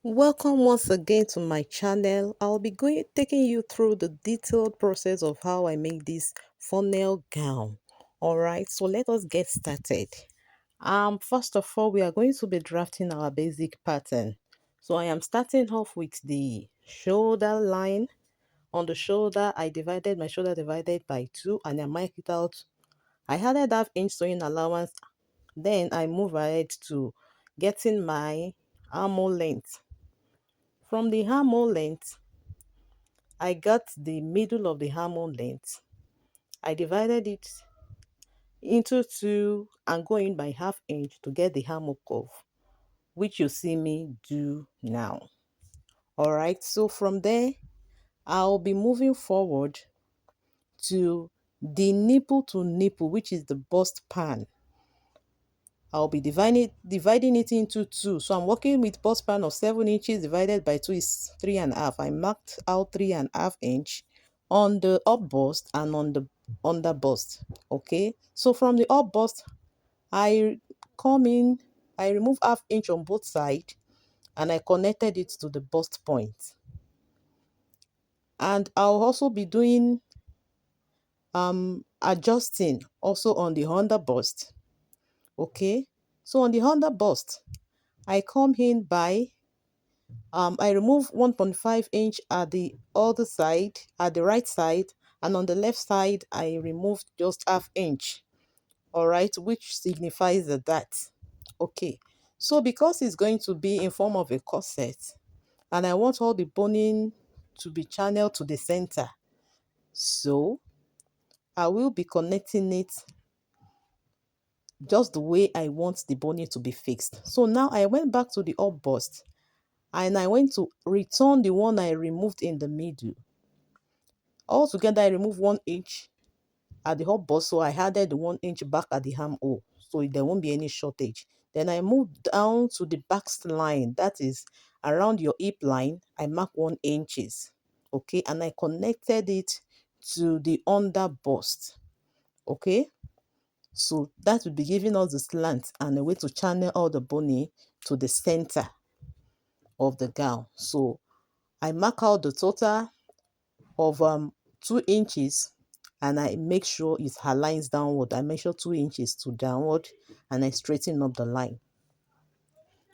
Welcome once again to my channel. I'll be taking you through the detailed process of how I make this funnel gown. All right, so let us get started. First of all, we are going to be drafting our basic pattern. So I am starting off with the shoulder line. On the shoulder, I divided my shoulder divided by 2 and I marked it out. I added half-inch sewing allowance. Then I move ahead to getting my armhole length. From the armhole length, I got the middle of the armhole length. I divided it into 2 and go in by half-inch to get the armhole curve, which you see me do now. Alright, so from there, I'll be moving forward to the nipple to nipple, which is the bust pan. I'll be dividing it into 2. So I'm working with bust pan of 7 inches divided by 2 is 3.5. I marked out 3.5 inch on the up bust and on the under bust. Okay. So from the up bust, I come in, I remove half-inch on both sides and I connected it to the bust point. And I'll also be doing adjusting also on the under bust. Okay. So on the under bust, I come in by I remove 1.5 inch at the other side, at the right side, and on the left side I remove just half-inch. All right, which signifies that. Okay, so because it's going to be in form of a corset, and I want all the boning to be channeled to the center, so I will be connecting it just the way I want the boning to be fixed. So now I went back to the up bust and I went to return the one I removed in the middle. Altogether, I removed 1 inch at the hop bust, so I added the 1 inch back at the armhole, so there won't be any shortage. Then I moved down to the back line, that is around your hip line. I mark 1 inches, okay, and I connected it to the under bust, okay. So that will be giving us the slant and a way to channel all the boning to the center of the gown. So I mark out the total of 2 inches and I make sure it aligns downward. I measure 2 inches to downward and I straighten up the line.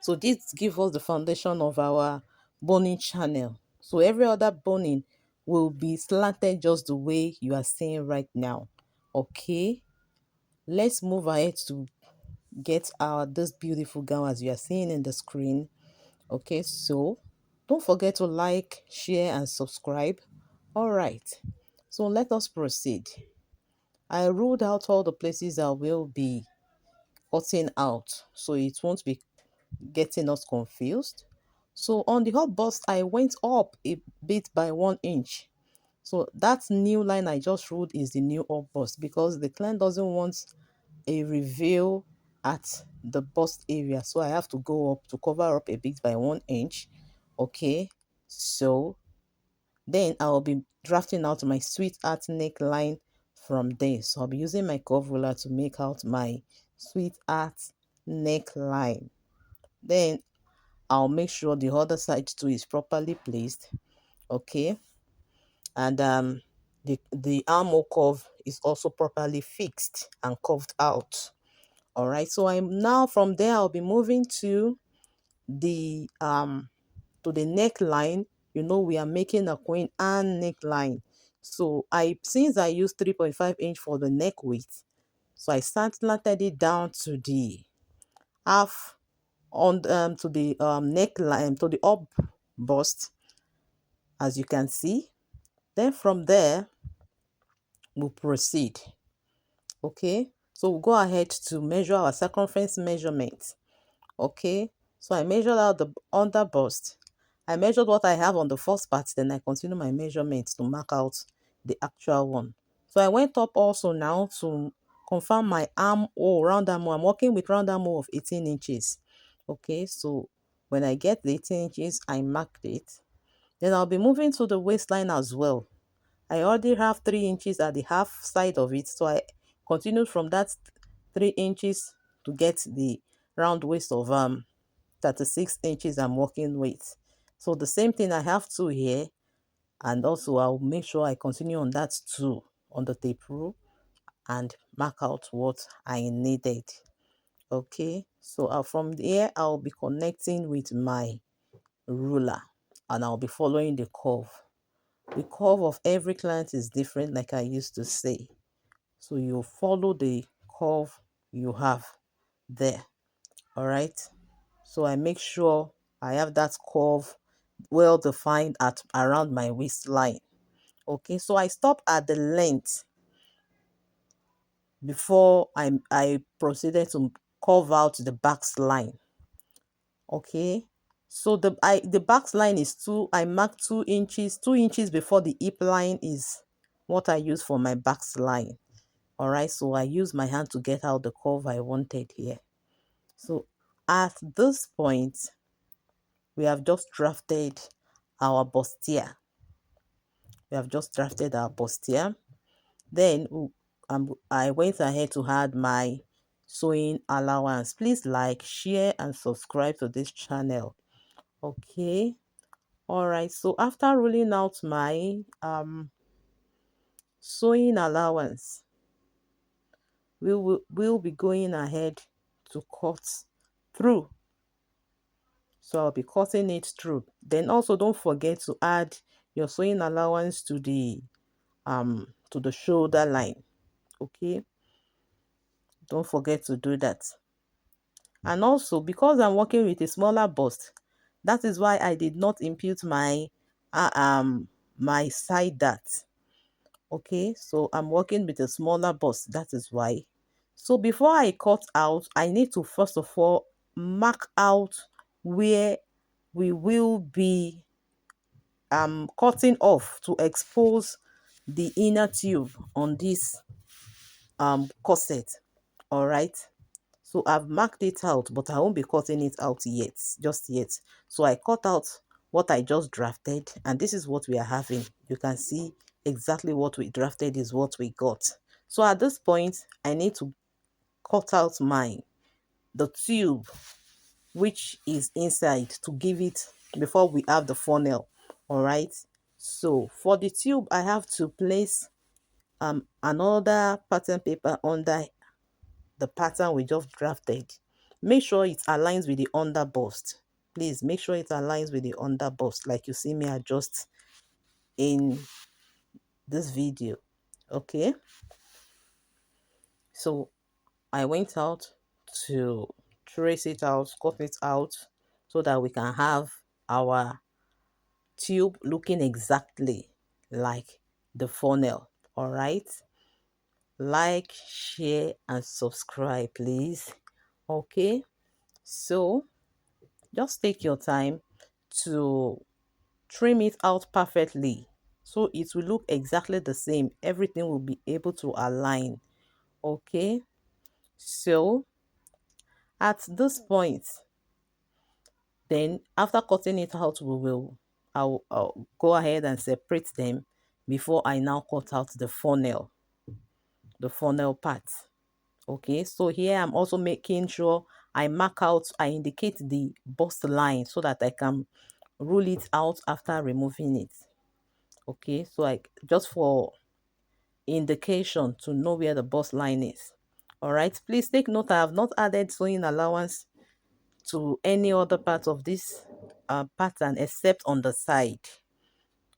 So this gives us the foundation of our boning channel. So every other boning will be slanted just the way you are seeing right now. Okay, let's move ahead to get our this beautiful gown as you are seeing in the screen. Okay, so don't forget to like, share and subscribe. All right, so let us proceed. I ruled out all the places I will be cutting out so it won't be getting us confused. So on the hot bust, I went up a bit by 1 inch. So that new line I just ruled is the new up bust because the client doesn't want a reveal at the bust area. So I have to go up to cover up a bit by 1 inch. Okay, so then I'll be drafting out my sweetheart neckline from there. So I'll be using my curve ruler to make out my sweetheart neckline. Then I'll make sure the other side too is properly placed. Okay. And the armhole curve is also properly fixed and curved out. All right. So I'm now from there I'll be moving the neckline. You know, we are making a Queen Anne neckline. So since I used 3.5 inch for the neck width, so I slanted it down to the half on to the neckline, to the up bust, as you can see. Then from there we'll proceed. Okay, so we'll go ahead to measure our circumference measurement. Okay, so I measured out the under bust. I measured what I have on the first part, then I continue my measurements to mark out the actual one. So I went up also now to confirm my armhole, round armhole. I'm working with round armhole of 18 inches. Okay, so when I get the 18 inches, I marked it. Then I'll be moving to the waistline as well. I already have 3 inches at the half side of it, so I continued from that 3 inches to get the round waist of 36 inches I'm working with. So the same thing, I have two here, and also I'll make sure I continue on that two on the tape rule and mark out what I needed. Okay, so from here I'll be connecting with my ruler, and I'll be following the curve. The curve of every client is different, like I used to say. So you follow the curve you have there. All right. So I make sure I have that curve well defined at around my waistline. Okay. So I stop at the length before I proceeded to curve out the back line. Okay. So the back line is I mark 2 inches, 2 inches before the hip line is what I use for my back line. All right, so I use my hand to get out the curve I wanted here. So at this point, we have just drafted our bustier. We have just drafted our bustier. Then I went ahead to add my sewing allowance. Please like, share, and subscribe to this channel. Okay. All right. So after rolling out my sewing allowance, we'll be going ahead to cut through. So I'll be cutting it through. Then also don't forget to add your sewing allowance to the shoulder line. Okay, don't forget to do that. And also, because I'm working with a smaller bust, that is why I did not impute my side dart. Okay, so I'm working with a smaller bust, that is why. So before I cut out, I need to first of all mark out where we will be cutting off to expose the inner tube on this corset. All right, so I've marked it out, but I won't be cutting it out yet, just yet. So I cut out what I just drafted, and this is what we are having. You can see exactly what we drafted is what we got. So at this point, I need to cut out the tube which is inside to give it before we have the funnel. All right, so for the tube, I have to place another pattern paper under the pattern we just drafted. Make sure it aligns with the under bust. Please make sure it aligns with the under bust, like you see me adjust in this video. Okay, so I went out to trace it out, cut it out, so that we can have our tube looking exactly like the funnel. All right, like, share, and subscribe, please. Okay, so just take your time to trim it out perfectly so it will look exactly the same. Everything will be able to align. Okay, so at this point, then after cutting it out, I'll go ahead and separate them before I now cut out the funnel part. Okay, so here I'm also making sure I indicate the bust line so that I can rule it out after removing it. Okay, so just for indication to know where the bust line is. All right, please take note, I have not added sewing allowance to any other part of this pattern except on the side.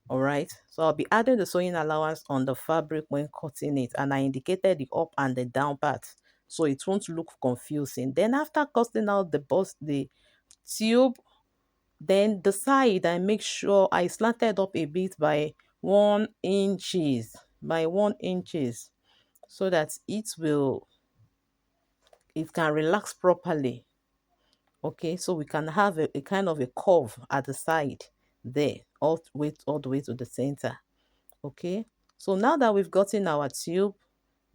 All right, so I'll be adding the sewing allowance on the fabric when cutting it, and I indicated the up and the down part so it won't look confusing. Then after cutting out the tube, then the side, I make sure I slanted up a bit by 1 inches, so that it can relax properly. Okay, so we can have a kind of a curve at the side there, all the way to the center. Okay, so now that we've gotten our tube,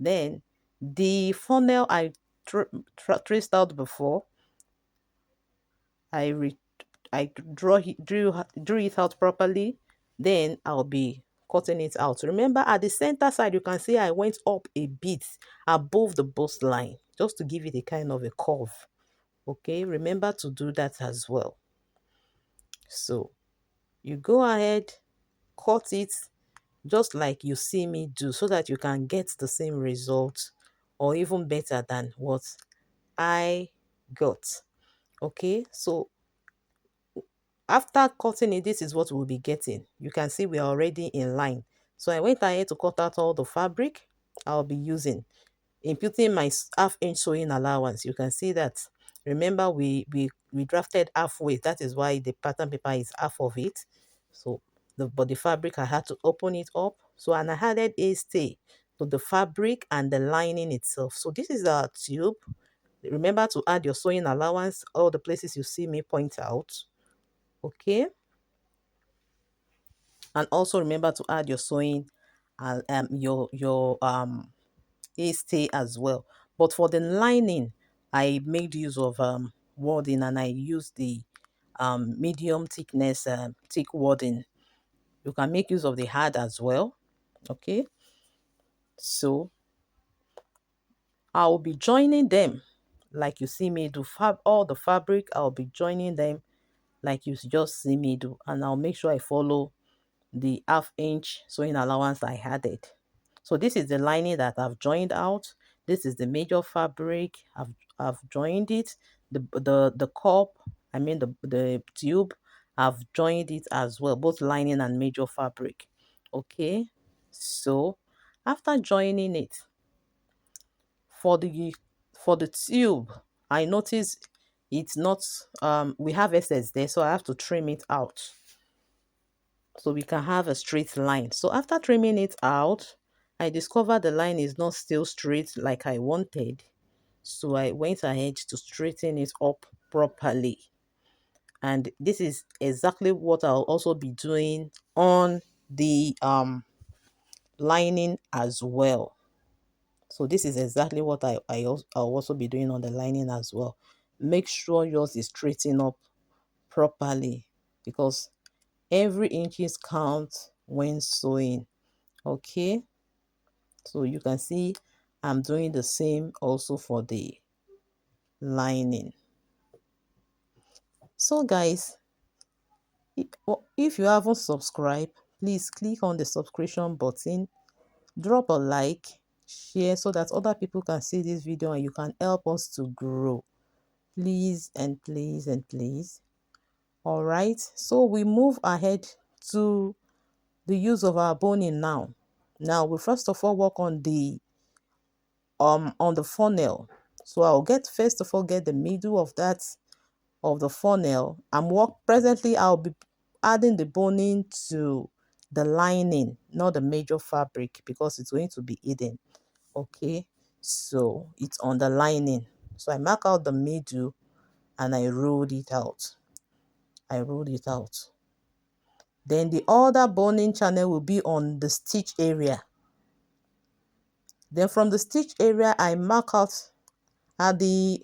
then the funnel I traced out before, I drew it out properly. Then I'll be cutting it out. Remember, at the center side, you can see I went up a bit above the bust line just to give it a kind of a curve. Okay, remember to do that as well. So you go ahead, cut it just like you see me do, so that you can get the same result or even better than what I got. Okay, so after cutting it, this is what we'll be getting. You can see we are already in line. So I went ahead to cut out all the fabric I'll be using, imputing my half-inch sewing allowance. You can see that. Remember, we drafted halfway. That is why the pattern paper is half of it. So but the fabric, I had to open it up. So, and I added a stay to the fabric and the lining itself. So this is our tube. Remember to add your sewing allowance, all the places you see me point out. Okay, and also remember to add your sewing and your a stay as well. But for the lining, I made use of wording, and I used the medium thickness thick wording. You can make use of the hard as well. Okay, so I'll be joining them like you see me do. All the fabric, I'll be joining them like you just see me do, and I'll make sure I follow the half-inch sewing allowance I added. So this is the lining that I've joined out. This is the major fabric. I've joined it. The cup, I mean the tube, I've joined it as well, both lining and major fabric. Okay, so after joining it, for the tube, I notice it's not we have excess there, so I have to trim it out so we can have a straight line. So after trimming it out, I discovered the line is not still straight like I wanted. So I went ahead to straighten it up properly. And this is exactly what I'll also be doing on the lining as well. So this is exactly what I'll also be doing on the lining as well. Make sure yours is straightened up properly, because every inches count when sewing. Okay, so you can see I'm doing the same also for the lining. So guys, if you haven't subscribed, please click on the subscription button, drop a like, share so that other people can see this video and you can help us to grow. Please and please and please. All right, so we move ahead to the use of our boning now. Now we first of all work on the funnel. So I'll first of all get the middle of the funnel. Presently I'll be adding the boning to the lining, not the major fabric, because it's going to be hidden. Okay, so it's on the lining. So I mark out the middle and I rolled it out. Then the other boning channel will be on the stitch area. Then from the stitch area, I mark out at the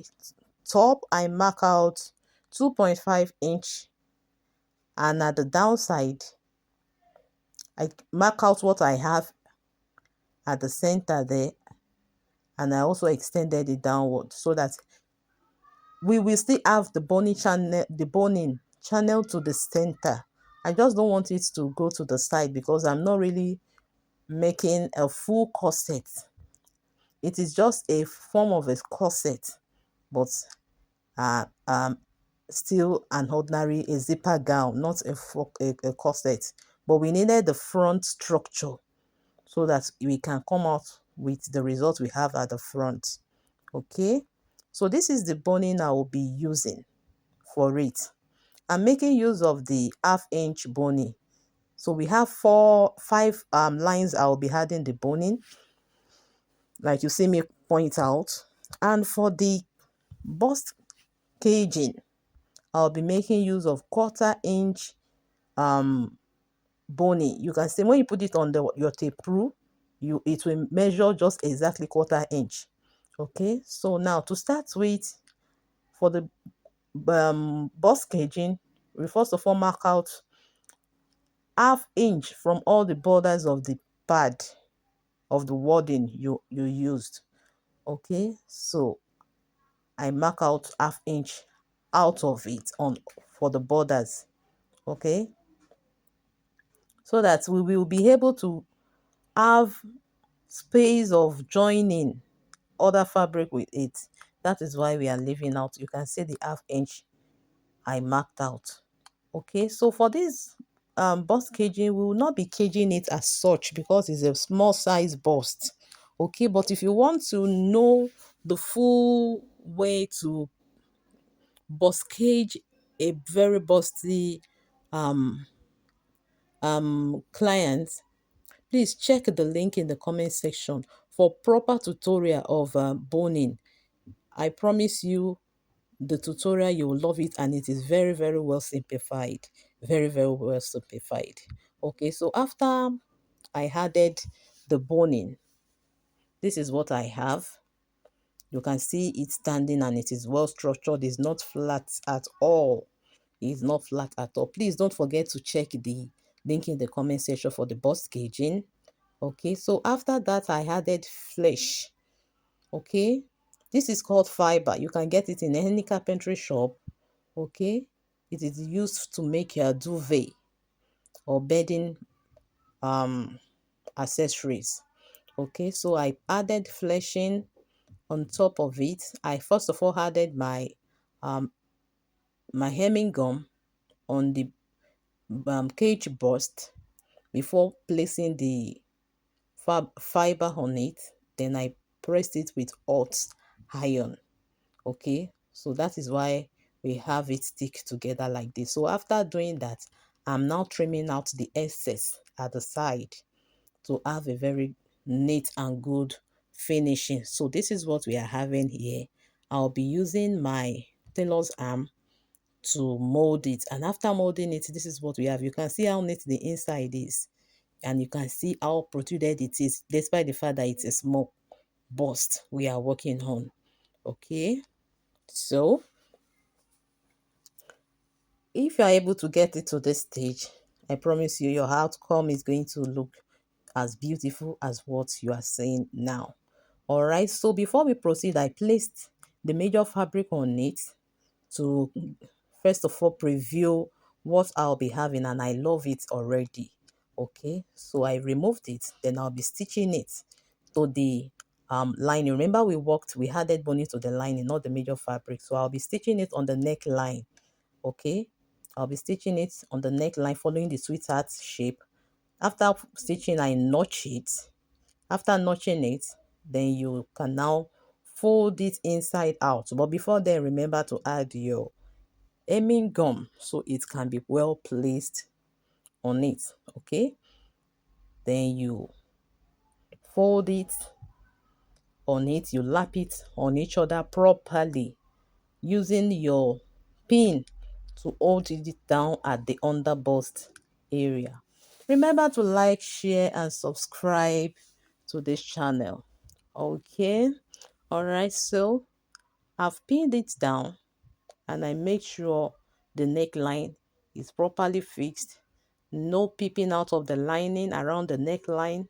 top, I mark out 2.5 inch, and at the downside, I mark out what I have at the center there, and I also extended it downward so that we will still have the boning channel to the center. I just don't want it to go to the side because I'm not really making a full corset. It is just a form of a corset, but uh, um, still an ordinary a zipper gown, not a corset. But we needed the front structure so that we can come out with the result we have at the front. Okay, so this is the boning I will be using for it. I'm making use of the half-inch boning. So we have five lines I will be adding the boning, like you see me point out. And for the bust caging, I'll be making use of 1/4 inch boning. You can see when you put it on your tape rule, it will measure just exactly 1/4 inch. Okay, so now to start with, for the bust caging, we first of all mark out 1/2 inch from all the borders of the pad of the wording you used. Okay, so I mark out half inch out of it on for the borders. Okay, so that we will be able to have space of joining other fabric with it. That is why we are leaving out. You can see the half inch I marked out. Okay, so for this bust caging, we will not be caging it as such because it's a small size bust. Okay, but if you want to know the full way to bust cage a very busty um client, please check the link in the comment section for proper tutorial of boning. I promise you the tutorial, you will love it, and it is very, very well simplified. Very, very well simplified. Okay, so after I added the boning, this is what I have. You can see it standing and it is well structured. It's not flat at all. It's not flat at all. Please don't forget to check the link in the comment section for the bust gauging. Okay, so after that I added flesh. Okay, this is called fiber. You can get it in any carpentry shop. Okay, it is used to make your duvet or bedding accessories. Okay, so I added fleshing on top of it. I first of all added um my hemming gum on the cage bust before placing the fiber on it. Then I pressed it with hot iron. Okay, so that is why we have it stick together like this. So after doing that, I'm now trimming out the excess at the side to have a very neat and good finishing. So this is what we are having here. I'll be using my tailor's arm to mold it, and after molding it, this is what we have. You can see how neat the inside is, and you can see how protruded it is, despite the fact that it's a small bust we are working on. Okay, so if you are able to get it to this stage, I promise you your outcome is going to look as beautiful as what you are seeing now. All right, so before we proceed, I placed the major fabric on it to first of all preview what I'll be having, and I love it already. Okay, so I removed it, then I'll be stitching it to the lining. Remember we added boning to the lining, not the major fabric. So I'll be stitching it on the neckline. Okay, I'll be stitching it on the neckline following the sweetheart shape. After stitching, I notch it. After notching it, then you can now fold it inside out. But before then, remember to add your hemming gum so it can be well placed on it. Okay, then you fold it on it, you lap it on each other properly using your pin to hold it down at the underbust area. Remember to like, share, and subscribe to this channel. Okay, all right, so I've pinned it down and I make sure the neckline is properly fixed, no peeping out of the lining around the neckline,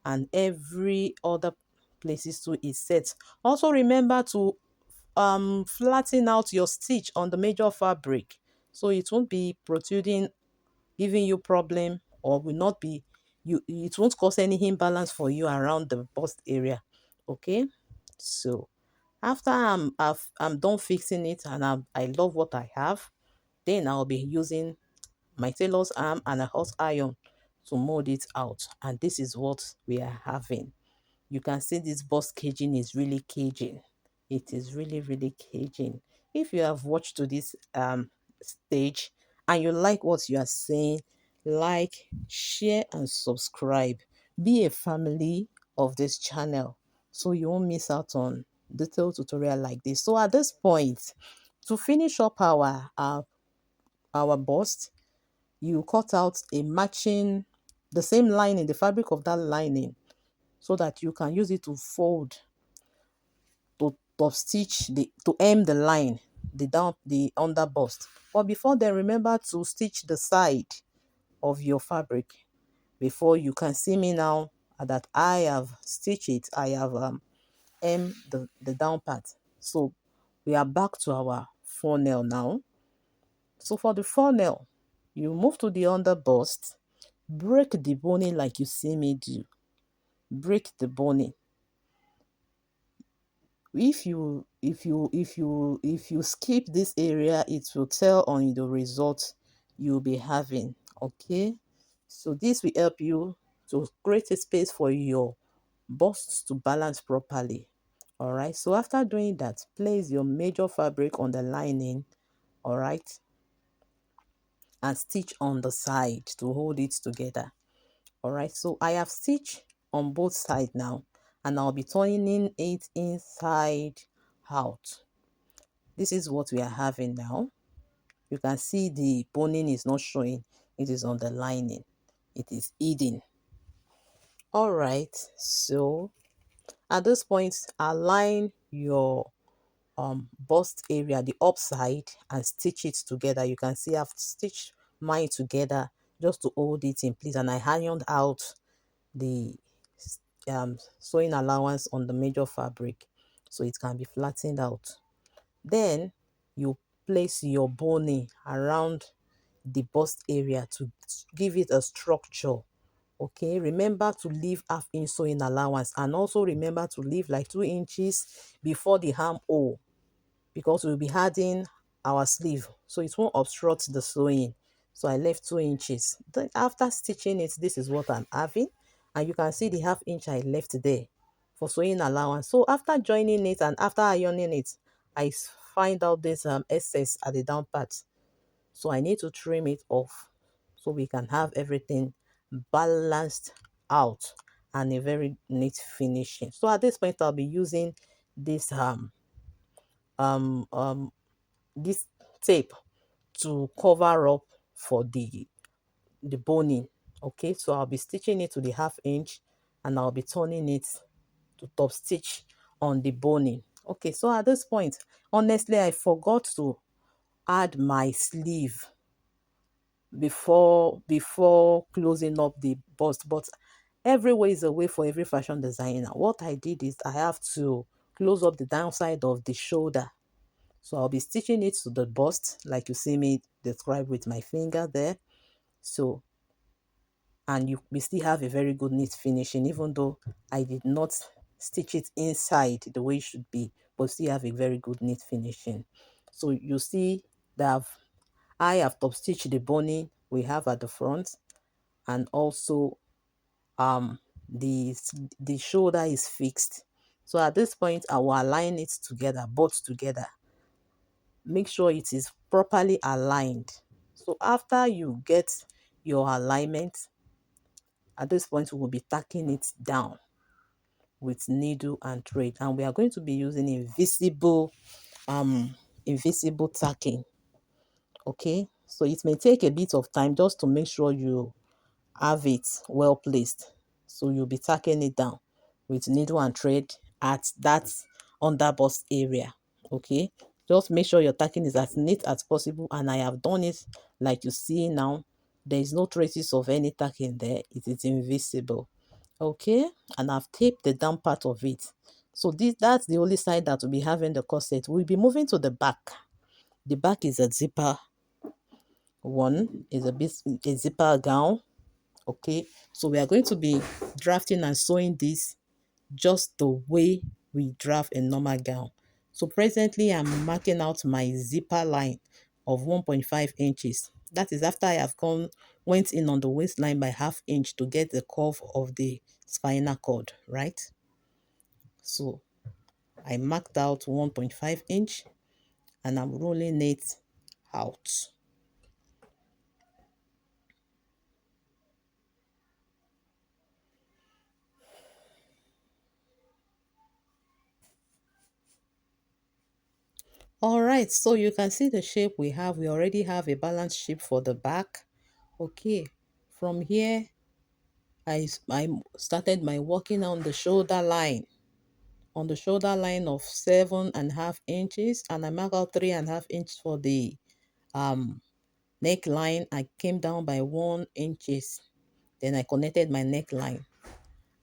and every other places too is set. Also remember to flatten out your stitch on the major fabric so it won't be protruding, giving you problem, or will not be it won't cause any imbalance for you around the bust area. Okay, so after I'm done fixing it and I love what I have, then I'll be using my tailor's arm and a hot iron to mold it out, and this is what we are having. You can see this bust caging is really caging. It is really, really caging. If you have watched to this stage and you like what you are saying, like, share, and subscribe. Be a family of this channel so you won't miss out on detailed tutorial like this. So at this point, to finish up our bust, you cut out a matching, the same lining, the fabric of that lining, so that you can use it to fold, to stitch to hem the line, the under bust. But before then, remember to stitch the side of your fabric. Before, you can see me now that I have stitched it, I have hem the down part. So we are back to our funnel now. So for the funnel, you move to the under bust, break the boning like you see me do. Break the boning. If you skip this area, it will tell on the result you'll be having. Okay, so this will help you to create a space for your busts to balance properly. All right, so after doing that, place your major fabric on the lining. All right, and stitch on the side to hold it together. All right, so I have stitched on both sides now, and I'll be turning it inside out. This is what we are having now. You can see the boning is not showing, it is on the lining, it is hidden. All right, so at this point, align your bust area, the upside, and stitch it together. You can see I've stitched mine together just to hold it in place, and I ironed out the sewing allowance on the major fabric so it can be flattened out. Then you place your boning around the bust area to give it a structure. Okay, remember to leave half-inch sewing allowance, and also remember to leave like 2 inches before the armhole, because we'll be adding our sleeve, so it won't obstruct the sewing. So I left 2 inches. Then after stitching it, this is what I'm having, and you can see the half-inch I left there for sewing allowance. So after joining it and after ironing it, I find out this excess at the down part, so I need to trim it off so we can have everything balanced out and a very neat finishing. So at this point, I'll be using this um um this tape to cover up for the boning. Okay, so I'll be stitching it to the half-inch, and I'll be turning it to top stitch on the boning. Okay, so at this point, honestly, I forgot to add my sleeve before closing up the bust, but every way is a way for every fashion designer. What I did is I have to close up the downside of the shoulder. So I'll be stitching it to the bust like you see me describe with my finger there. So, and we still have a very good neat finishing, even though I did not stitch it inside the way it should be, but still have a very good neat finishing. So you see that I have top stitched the boning we have at the front, and also um the the shoulder is fixed. So at this point, I will align it together, both together. Make sure it is properly aligned. So after you get your alignment, at this point we will be tacking it down with needle and thread, and we are going to be using invisible tacking. Okay, so it may take a bit of time just to make sure you have it well placed. So you'll be tacking it down with needle and thread at that underbust area. Okay, just make sure your tacking is as neat as possible, and I have done it like you see now. There is no traces of any tacking there, it is invisible. Okay, and I've taped the down part of it. So that's the only side that will be having the corset. We'll be moving to the back. The back is a zipper one, is a zipper gown. Okay, so we are going to be drafting and sewing this just the way we draft a normal gown. So presently I'm marking out my zipper line of 1.5 inches. That is after I have went in on the waistline by ½ inch to get the curve of the spinal cord, right? So I marked out 1.5 inch, and I'm rolling it out. All right, so you can see the shape we have. We already have a balanced shape for the back. Okay, from here, I started my working on the shoulder line. On the shoulder line of 7.5 inches, and I mark out 3.5 inches for the um neckline. I came down by 1 inches. Then I connected my neckline.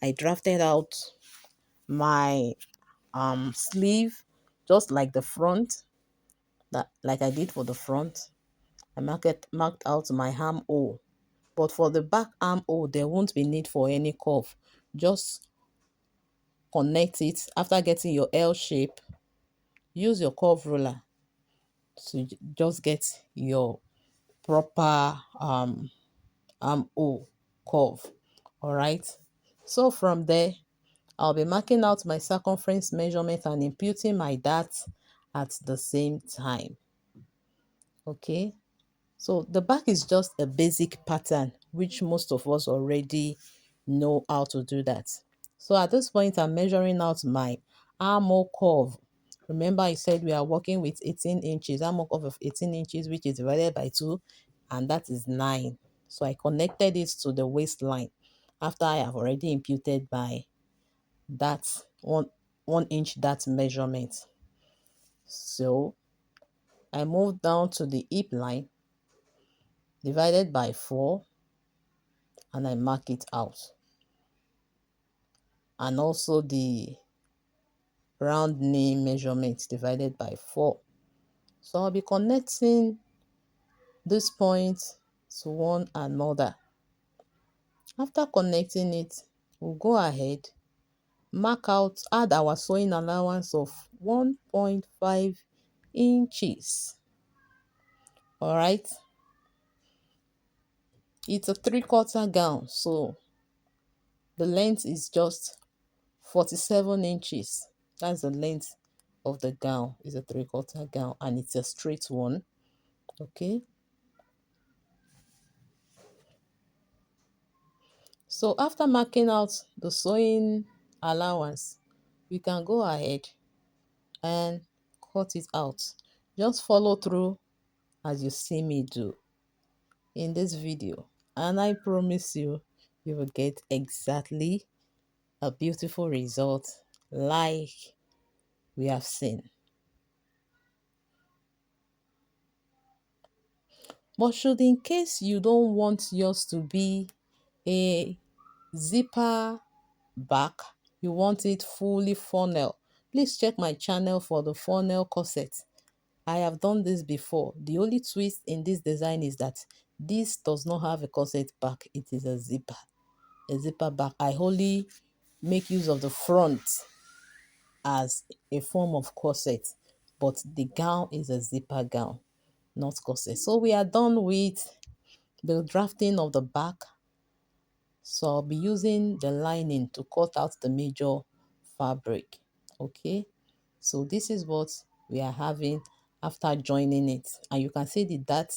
I drafted out my sleeve just like the front, that like I did for the front. I marked out my armhole. But for the back armhole, there won't be need for any curve. Just connect it after getting your L shape. Use your curve ruler to just get your proper armhole curve. All right. So from there, I'll be marking out my circumference measurement and imputing my dart at the same time. Okay. So the back is just a basic pattern, which most of us already know how to do that. So at this point, I'm measuring out my armhole curve. Remember, I said we are working with 18 inches, armhole curve of 18 inches, which is divided by 2, and that is 9. So I connected it to the waistline after I have already imputed by that 1 inch that measurement. So I moved down to the hip line, divided by 4, and I mark it out. And also the round knee measurement divided by 4. So I'll be connecting this point to one another. After connecting it, we'll go ahead, mark out, add our sewing allowance of 1.5 inches. All right. It's a 3/4 gown, so the length is just 47 inches. That's the length of the gown. It's a 3/4 gown and it's a straight one. Okay. So after marking out the sewing allowance, we can go ahead and cut it out. Just follow through as you see me do in this video. And I promise you, you will get exactly a beautiful result like we have seen. But should in case you don't want yours to be a zipper back, you want it fully funnel, please check my channel for the funnel corset. I have done this before. The only twist in this design is that this does not have a corset back. It is a zipper back. I only make use of the front as a form of corset, but the gown is a zipper gown, not corset. So we are done with the drafting of the back. So I'll be using the lining to cut out the major fabric. Okay, so this is what we are having after joining it, and you can see the dart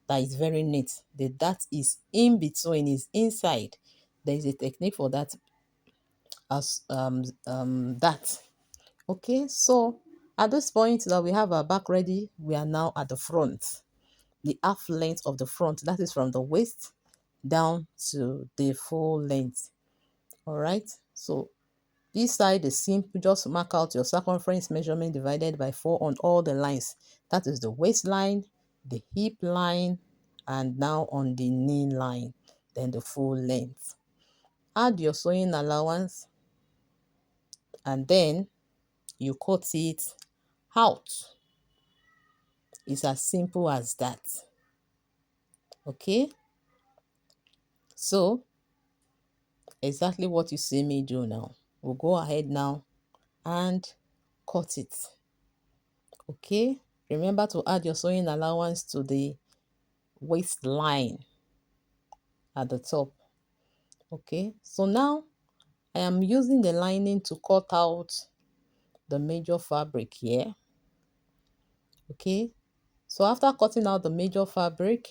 that is very neat. The dart is in between, is inside. There is a technique for that as that. Okay, so at this point that we have our back ready, we are now at the front, the half length of the front, that is from the waist down to the full length. All right, so this side is simple. Just mark out your circumference measurement divided by 4 on all the lines. That is the waistline, the hip line, and now on the knee line, then the full length. Add your sewing allowance and then you cut it out. It's as simple as that. Okay, so exactly what you see me do now. We'll go ahead now and cut it. Okay, remember to add your sewing allowance to the waistline at the top. Okay, so now I am using the lining to cut out the major fabric here. Okay, so after cutting out the major fabric,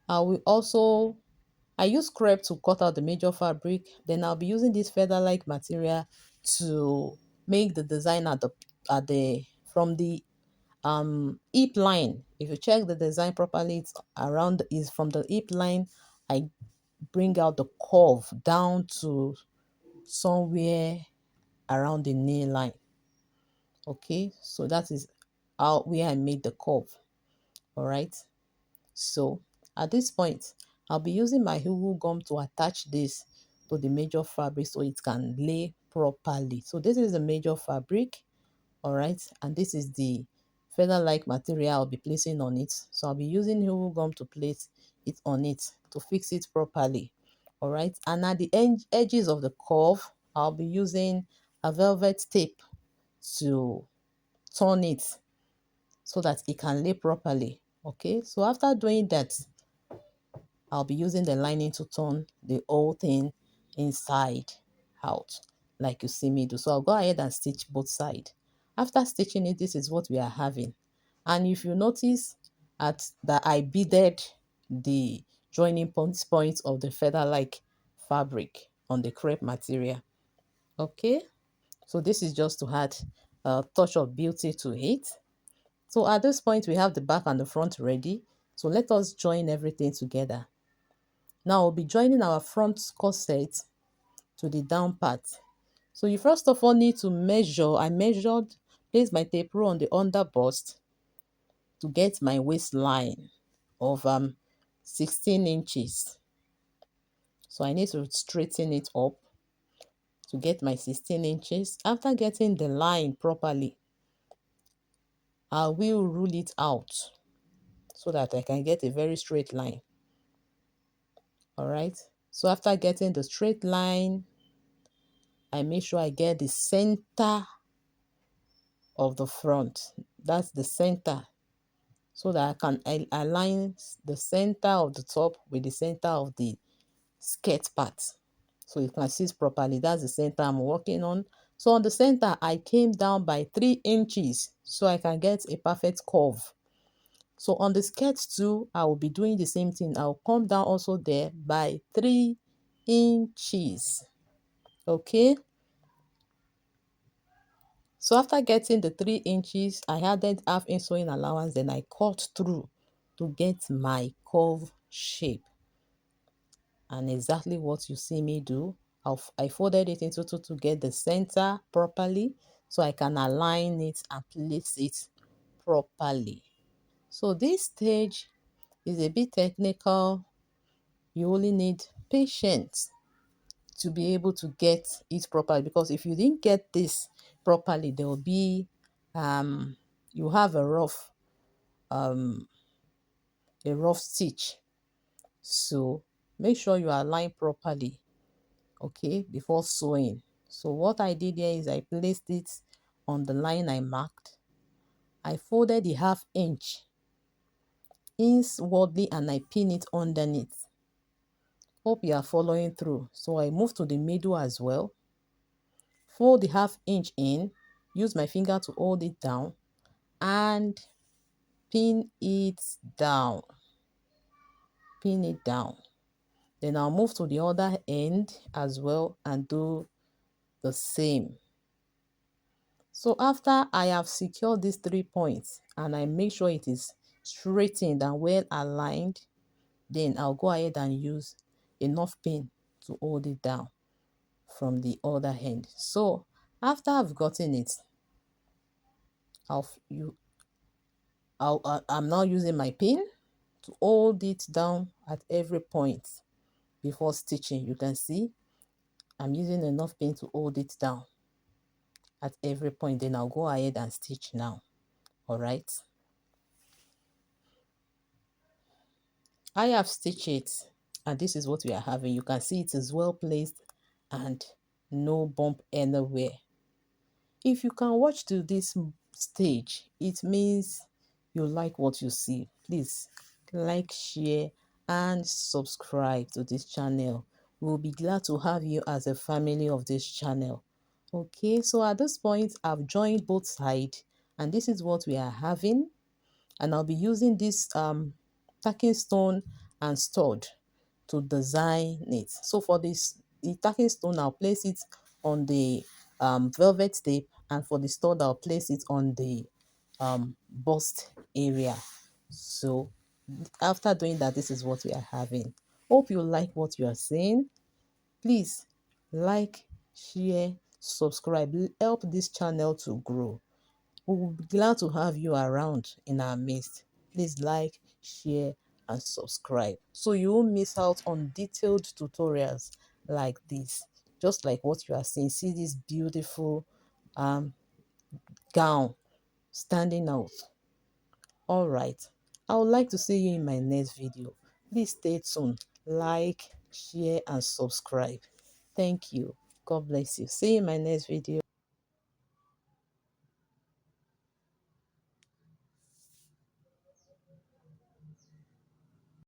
I use crepe to cut out the major fabric. Then I'll be using this feather-like material to make the design at the from the hip line. If you check the design properly, it's around is from the hip line. I bring out the curve down to somewhere around the knee line. Okay, so that is how where I made the curve. All right, so at this point I'll be using my hulu gum to attach this to the major fabric so it can lay properly. So this is the major fabric. All right, and this is the feather-like material I'll be placing on it. So I'll be using glue gum to place it on it to fix it properly. All right, and at the edges of the curve, I'll be using a velvet tape to turn it so that it can lay properly. Okay, so after doing that, I'll be using the lining to turn the whole thing inside out like you see me do. So I'll go ahead and stitch both sides. After stitching it, this is what we are having. And if you notice at that I beaded the joining points of the feather-like fabric on the crepe material. Okay, so this is just to add a touch of beauty to it. So at this point, we have the back and the front ready. So let us join everything together. Now we'll be joining our front corset to the down part. So you first of all need to measure. I measured, placed my tape rule on the under bust to get my waistline of 16 inches. So I need to straighten it up to get my 16 inches. After getting the line properly, I will rule it out so that I can get a very straight line. All right. So after getting the straight line, I make sure I get the center of the front. That's the center. So that I can align the center of the top with the center of the skirt part. So you can see it properly. That's the center I'm working on. So on the center, I came down by 3 inches so I can get a perfect curve. So on the skirt too, I will be doing the same thing. I'll come down also there by 3 inches. Okay. So after getting the 3 inches, I added half inch sewing allowance, then I cut through to get my curve shape. And exactly what you see me do, I folded it into two to get the center properly so I can align it and place it properly. So this stage is a bit technical. You only need patience to be able to get it properly, because if you didn't get this properly, there will be you have um a rough stitch. So make sure you align properly, okay, before sewing. So what I did here is I placed it on the line I marked. I folded the half inch inwardly and I pin it underneath. Hope you are following through. So I move to the middle as well. Fold the half inch in, use my finger to hold it down and pin it down. Pin it down. Then I'll move to the other end as well and do the same. So after I have secured these 3 points and I make sure it is straightened and well aligned, then I'll go ahead and use enough pin to hold it down from the other end. So after I've gotten it, I'm now using my pin to hold it down at every point before stitching. You can see I'm using enough pin to hold it down at every point. Then I'll go ahead and stitch now. All right. I have stitched it and this is what we are having. You can see it is well placed and no bump anywhere. If you can watch to this stage, it means you like what you see. Please like, share and subscribe to this channel. We'll be glad to have you as a family of this channel. Okay, so at this point I've joined both sides and this is what we are having. And I'll be using this tacking stone and stud to design it. So for the tacking stone, I'll place it on the velvet tape, and for the stud, I'll place it on the bust area. So after doing that, this is what we are having. Hope you like what you are seeing. Please like, share, subscribe. Help this channel to grow. We will be glad to have you around in our midst. Please like, share, and subscribe so you won't miss out on detailed tutorials like this. Just like what you are seeing. See this beautiful gown standing out. All right. I would like to see you in my next video. Please stay tuned. Like, share, and subscribe. Thank you. God bless you. See you in my next video.